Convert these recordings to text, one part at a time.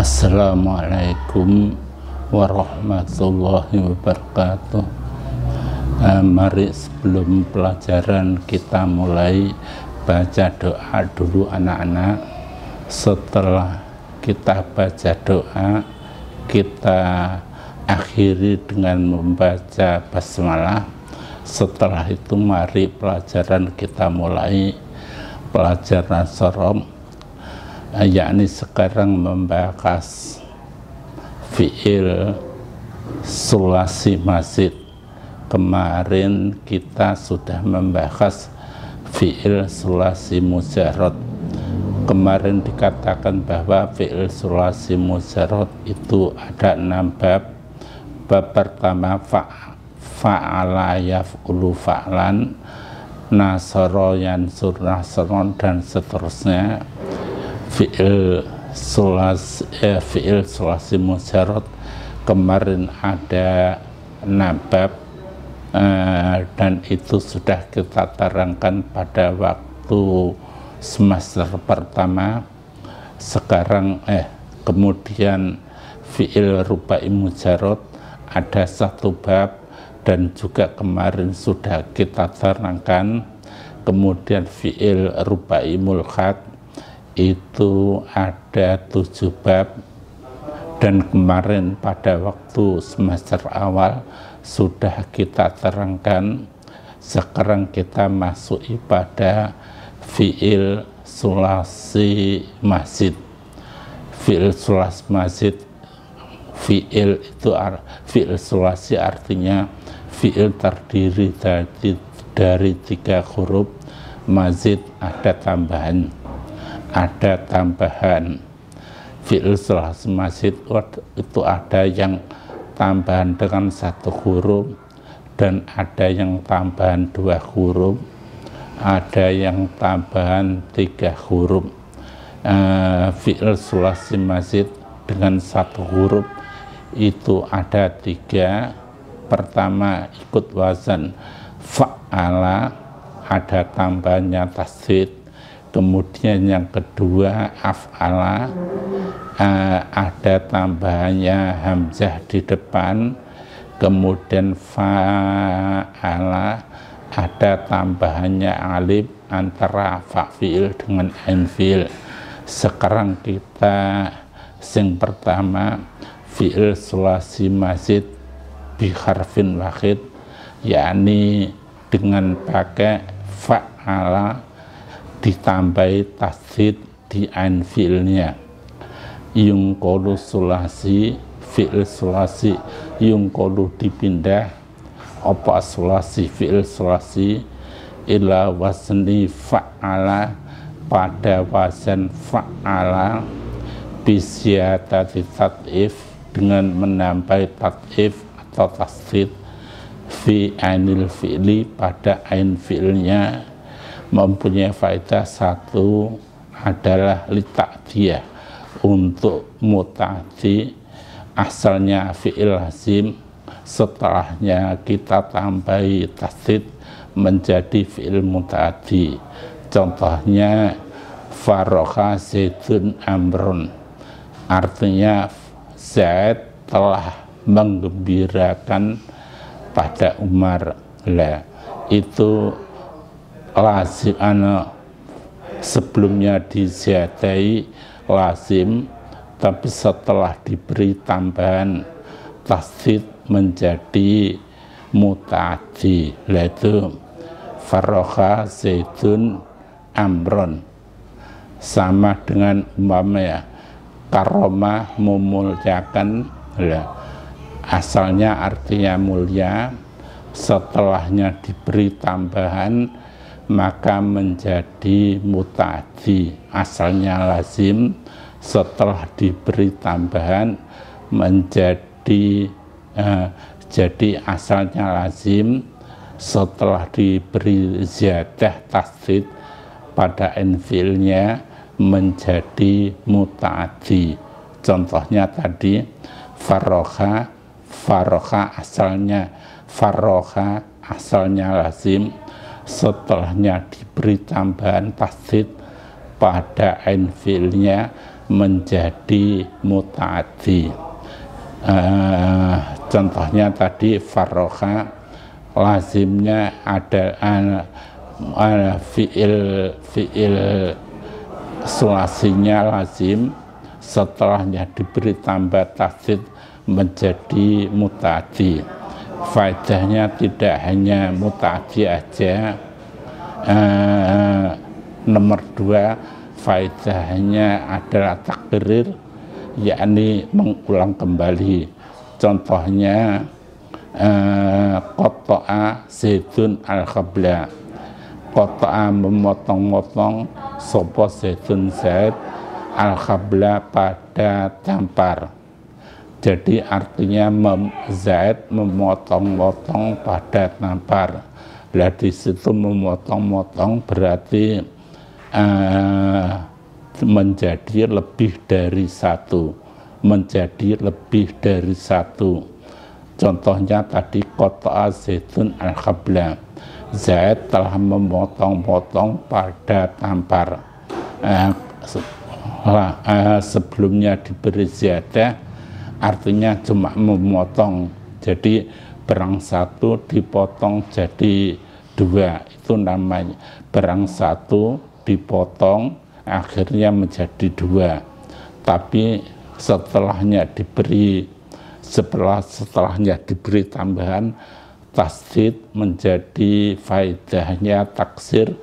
Assalamualaikum warahmatullahi wabarakatuh. Mari sebelum pelajaran kita mulai baca doa dulu anak-anak. Setelah kita baca doa, kita akhiri dengan membaca basmalah. Setelah itu mari pelajaran kita mulai pelajaran sorom, yakni sekarang membahas fi'il sulasi mazid. Kemarin kita sudah membahas fi'il sulasi mujarrad. Kemarin dikatakan bahwa fi'il sulasi mujarrad itu ada 6 bab. Bab pertama fa'ala yaf'ulu fa'lan, nasara yansur nasron, dan seterusnya. Fi'il sulasi mujarrad kemarin ada 6 bab, dan itu sudah kita terangkan pada waktu semester pertama. Sekarang kemudian fi'il rubai mujarrad ada 1 bab, dan juga kemarin sudah kita terangkan. Kemudian fi'il rubai mulhaq itu ada 7 bab, dan kemarin pada waktu semester awal sudah kita terangkan. Sekarang kita masuk pada fi'il sulasi mazid. Fi'il sulasi mazid, fi'il sulasi artinya fi'il terdiri dari 3 huruf, mazid ada tambahan. Fi'il sulasi mazid itu ada yang tambahan dengan 1 huruf, dan ada yang tambahan 2 huruf, ada yang tambahan 3 huruf. Fi'il sulasi mazid dengan 1 huruf itu ada 3. Pertama ikut wazan fa'ala, ada tambahannya tasdid. Kemudian yang kedua af'ala, ada tambahannya hamzah di depan. Kemudian fa'ala, ada tambahannya alif antara fa'fi'il dengan ainfi'il. Sekarang kita yang pertama fi'il sulasi mazid bi harfin wahid, yakni dengan pakai fa'ala ditambahi tasdid di ain fi'ilnya. Yungkolu sulasi, fi'il sulasi yungkolu dipindah apa sulasi fi'il sulasi ila wazni fa'ala, pada wazan fa'ala, bisyatati tat'if, dengan menambahi tat'if atau tasdid fi ainil fi'li, pada ain fi'ilnya. Mempunyai faedah 1 adalah litakdiyah, untuk muta'addi. Asalnya fi'il lazim, setelahnya kita tambahi tasdid menjadi fi'il muta'addi. Contohnya farokha zaidun amron, artinya Zaid telah menggembirakan pada Umar. Itu lazim, sebelumnya diziadai lazim, tapi setelah diberi tambahan tasdid menjadi muta'addi, yaitu farokha zaidun amron. Sama dengan umpamanya karomah, memuliakan. Asalnya artinya mulia, setelahnya diberi tambahan maka menjadi muta'addi. Asalnya lazim, setelah diberi tambahan menjadi jadi asalnya lazim, setelah diberi ziyadah tasdid pada fi'ilnya menjadi muta'addi. Contohnya tadi farokha asalnya lazim, setelahnya diberi tambahan tasdid pada ain fi'ilnya menjadi mutaaddi. Contohnya tadi farroha, lazimnya ada fiil sulasinya lazim, setelahnya diberi tambah tasdid menjadi mutaaddi. Faedahnya tidak hanya mutaaddi aja. Nomor 2, faedahnya adalah takrir, yakni mengulang kembali. Contohnya qata'a Zaidun al-qabla, qata'a memotong-motong sapa Zaidun Zaid al-qabla pada tampar. Jadi artinya Zaid memotong-motong pada tampar. Lah di situ memotong-motong berarti menjadi lebih dari satu, menjadi lebih dari satu. Contohnya tadi qata'a Zaidun al-qabla, Zaid telah memotong-motong pada tampar. Sebelumnya diberi ziyadah, artinya cuma memotong, jadi berang satu dipotong jadi 2, itu namanya berang satu dipotong akhirnya menjadi 2. Tapi setelahnya diberi tambahan tasdid, menjadi faedahnya taksir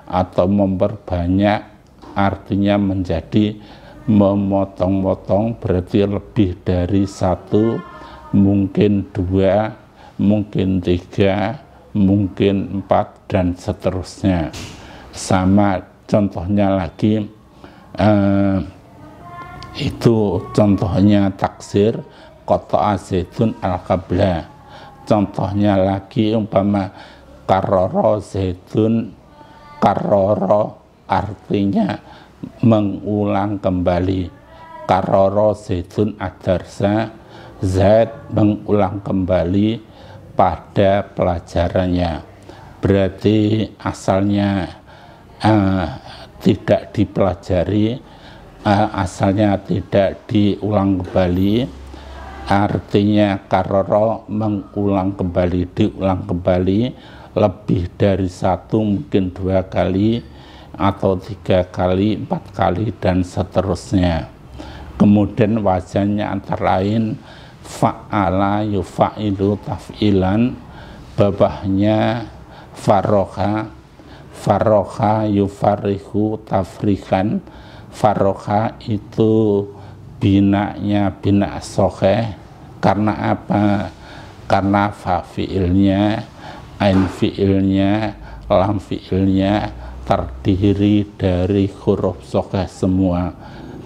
atau memperbanyak, artinya menjadi memotong-motong, berarti lebih dari 1, mungkin 2, mungkin 3, mungkin 4, dan seterusnya. Sama contohnya lagi, itu contohnya taksir, qata'a Zaidun al-qabla. Contohnya lagi umpama karrara Zaidun, karrara artinya mengulang kembali. Karrara Zaidun ad-darsa, Zaid mengulang kembali pada pelajarannya. Berarti asalnya tidak dipelajari, asalnya tidak diulang kembali, artinya karrara mengulang kembali, diulang kembali lebih dari 1, mungkin 2 kali atau 3 kali, 4 kali, dan seterusnya. Kemudian wazannya antara lain fa'ala yufa'ilu taf'ilan, bawahnya farroha, farroha yufarihu tafrikan. Farroha itu binanya bina sokheh. Karena apa? Karena fa fi'ilnya, ain fi'ilnya, lam fi'ilnya terdiri dari huruf sokheh semua,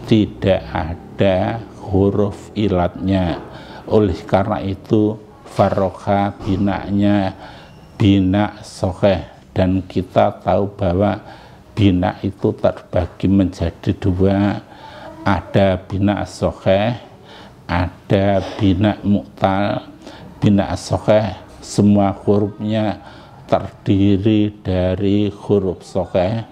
tidak ada huruf ilatnya. Oleh karena itu farroha binanya bina sokheh, dan kita tahu bahwa bina itu terbagi menjadi 2, ada bina sokheh, ada bina mu'tal. Bina sokheh semua hurufnya terdiri dari huruf sokheh.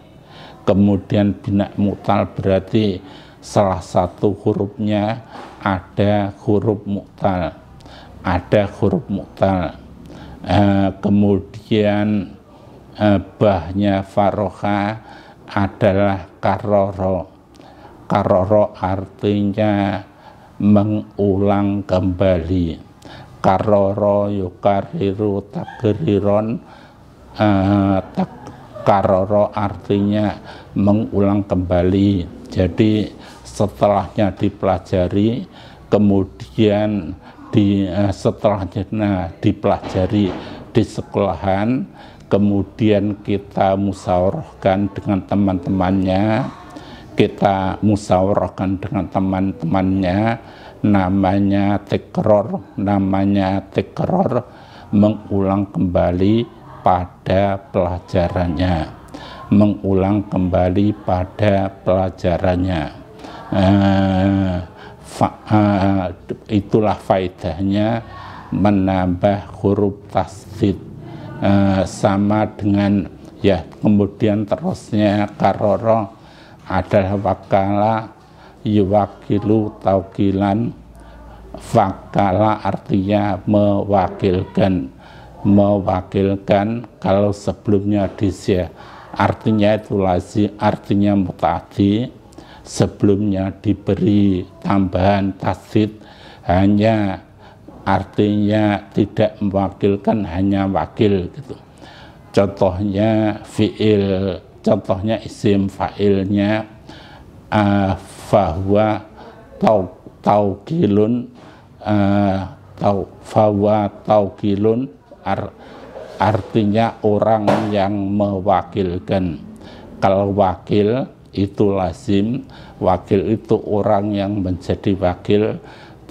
Kemudian bina mu'tal berarti salah satu hurufnya ada huruf mu'tal, ada huruf mu'tal. Kemudian bahnya farroha adalah karrara. Karrara artinya mengulang kembali. Karrara yukariru takriron, karrara artinya mengulang kembali. Jadi setelahnya dipelajari, kemudian setelahnya dipelajari di sekolahan, kemudian kita musyawarahkan dengan teman-temannya, namanya tekror, mengulang kembali pada pelajarannya, mengulang kembali pada pelajarannya. Itulah faedahnya menambah huruf tasdid. Sama dengan kemudian terusnya karrara adalah wakala, yuwakilu taukilan, wakala artinya mewakilkan kalau sebelumnya disya artinya itu lazim, artinya mutaati, sebelumnya diberi tambahan tasdid hanya artinya tidak mewakilkan, hanya wakil gitu. Contohnya fiil, contohnya isim fa'ilnya fahuwa taukilun, fahuwa taukilun artinya orang yang mewakilkan. Kalau wakil itu lazim, wakil itu orang yang menjadi wakil.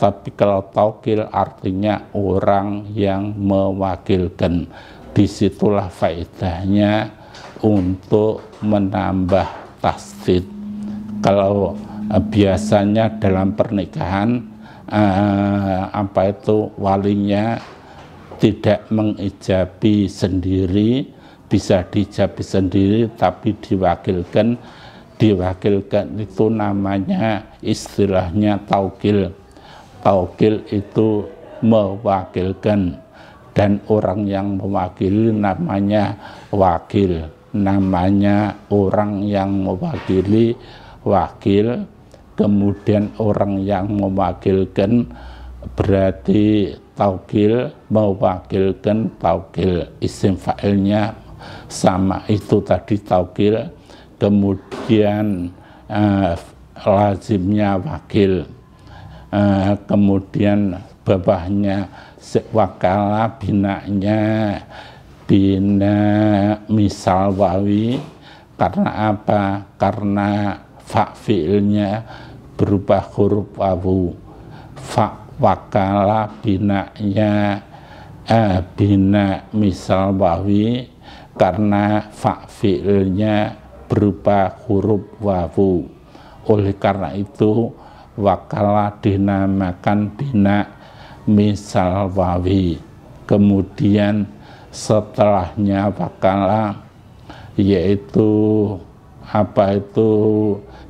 Tapi kalau taukil artinya orang yang mewakilkan. Disitulah faedahnya untuk menambah tasdid. Kalau biasanya dalam pernikahan walinya tidak mengijabi sendiri, bisa diijabi sendiri tapi diwakilkan itu namanya istilahnya taukil. Taukil itu mewakilkan, dan orang yang mewakili namanya wakil, namanya orang yang mewakili wakil. Kemudian orang yang mewakilkan berarti taukil, mewakilkan taukil, isim fa'ilnya sama itu tadi taukil. Kemudian lazimnya wakil, kemudian bawahnya wakala, binanya bina misal wawi. Karena apa? Karena fa fi'ilnya berubah huruf wawu. Fa wakala binanya bina misal wawi, karena fa fi'ilnya berupa huruf wawu. Oleh karena itu wakala dinamakan bina misal wawi. Kemudian setelahnya wakala yaitu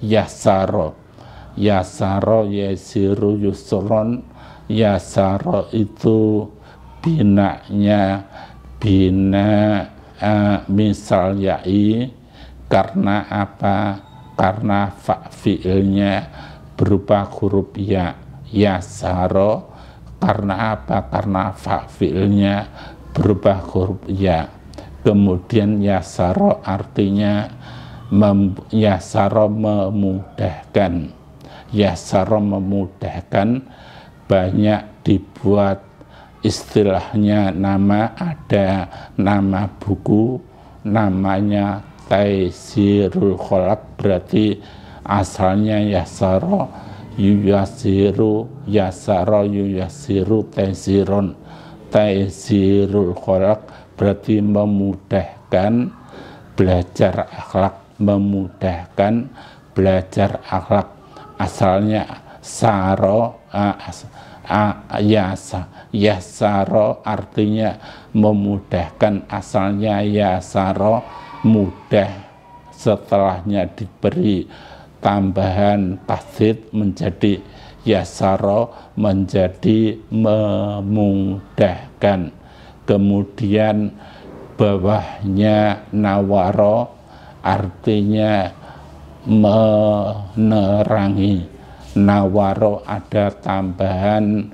yasaro. Yasaro yasiru yusron. Yasaro itu binanya bina misal ya'i. Karena apa? Karena fa fi'ilnya berupa huruf ya. Yasaro karena apa? Karena fa fi'ilnya berupa huruf ya. Kemudian yasaro artinya yasaro memudahkan. Yasaro memudahkan, banyak dibuat istilahnya nama. Ada nama buku namanya Taisirul Kholak, berarti asalnya yasaro yuyasiru, yasaro yuyasiru taisiron. Taisirul Kholak berarti memudahkan belajar akhlak, memudahkan belajar akhlak. Asalnya saro yasaro artinya memudahkan, asalnya yasaro mudah, setelahnya diberi tambahan tasdid menjadi yasaro, menjadi memudahkan. Kemudian bawahnya nawaro artinya menerangi. Nawaro ada tambahan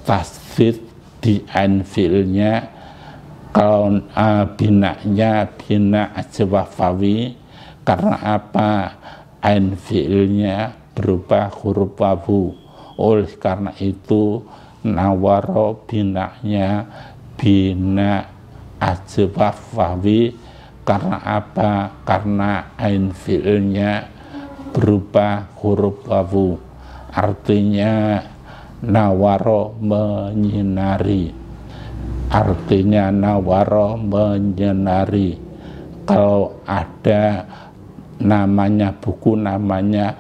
tasdid di ain fi'ilnya. Kalau binanya bina ajwafawi, karena apa? Ain fi'ilnya berupa huruf wawu. Oleh karena itu nawaro binanya bina ajwafawi. Karena apa? Karena ain fi'ilnya berupa huruf wawu. Artinya nawaro menyinari. Artinya nawaro menyinari. Kalau ada namanya buku namanya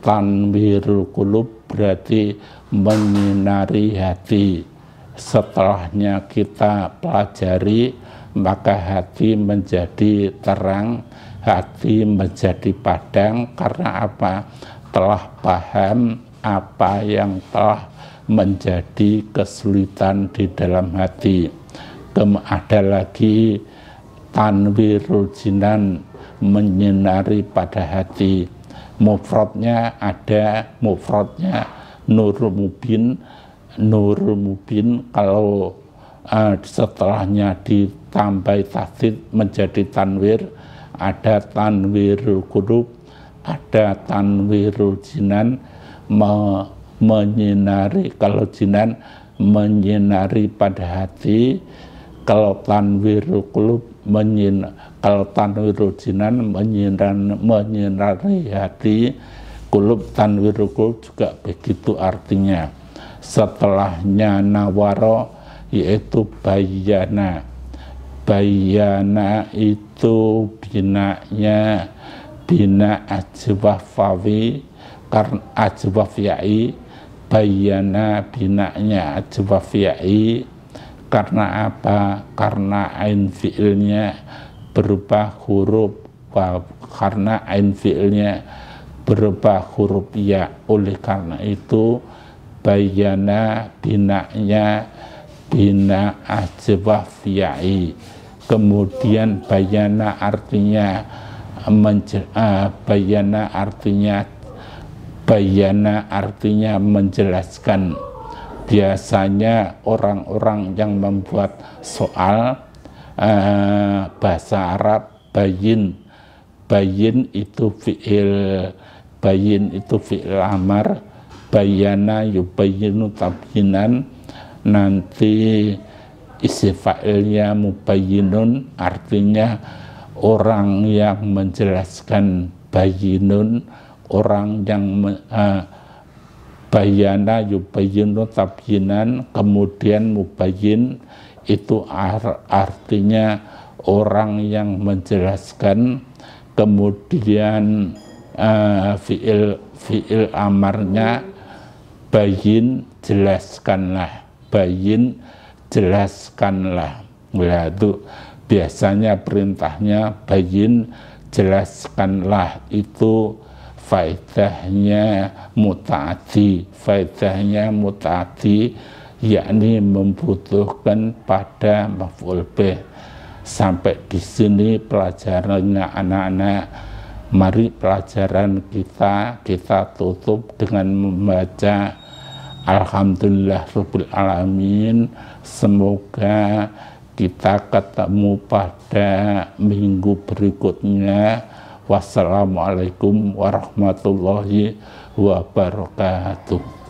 Tanwirul Qulub, berarti menyinari hati. Setelahnya kita pelajari, maka hati menjadi terang, hati menjadi padang. Karena apa? telah paham apa yang telah menjadi kesulitan di dalam hati. Ada lagi tanwirul jinan, menyinari pada hati. Mufradnya ada, mufradnya nurul mubin. Nurul mubin kalau setelahnya ditambah tasdid menjadi tanwir, ada tanwirul qulub, ada tanwirul jinan, menyinari. Kalau jinan menyinari pada hati, kalau tanwirul qulub kalau tanwirul jinan menyinari hati, qulub tanwirul qulub juga begitu artinya. Setelahnya nawaro yaitu bayana. Bayana itu binanya bina ajwafawi karena ajwaf ya'i. Bayana binanya ajwaf ya'i karena apa? Karena ain fi'ilnya berupa huruf, karena ain fi'ilnya berupa huruf ya. Oleh karena itu bayana binanya bina ajwaf ya'i. Kemudian bayana artinya bayana artinya menjelaskan. Biasanya orang-orang yang membuat soal bahasa Arab, bayin itu fi'il amar, bayana yubayyinu tabyinan, nanti isi fa'ilnya mubayyinun, artinya orang yang menjelaskan. Bayyinun, orang yang bayana yubayyinu tabyinan, kemudian mubayyin itu artinya orang yang menjelaskan. Kemudian fi'il amarnya bayyin, jelaskanlah. Bayyin, jelaskanlah. Nah, itu biasanya perintahnya bayyin, jelaskanlah. Itu faedahnya muta'addi. Faedahnya muta'addi yakni membutuhkan pada maf'ul bih. Sampai di sini pelajarannya anak-anak. Mari pelajaran kita tutup dengan membaca Alhamdulillah Rabbil Alamin. Semoga kita ketemu pada minggu berikutnya. Wassalamualaikum warahmatullahi wabarakatuh.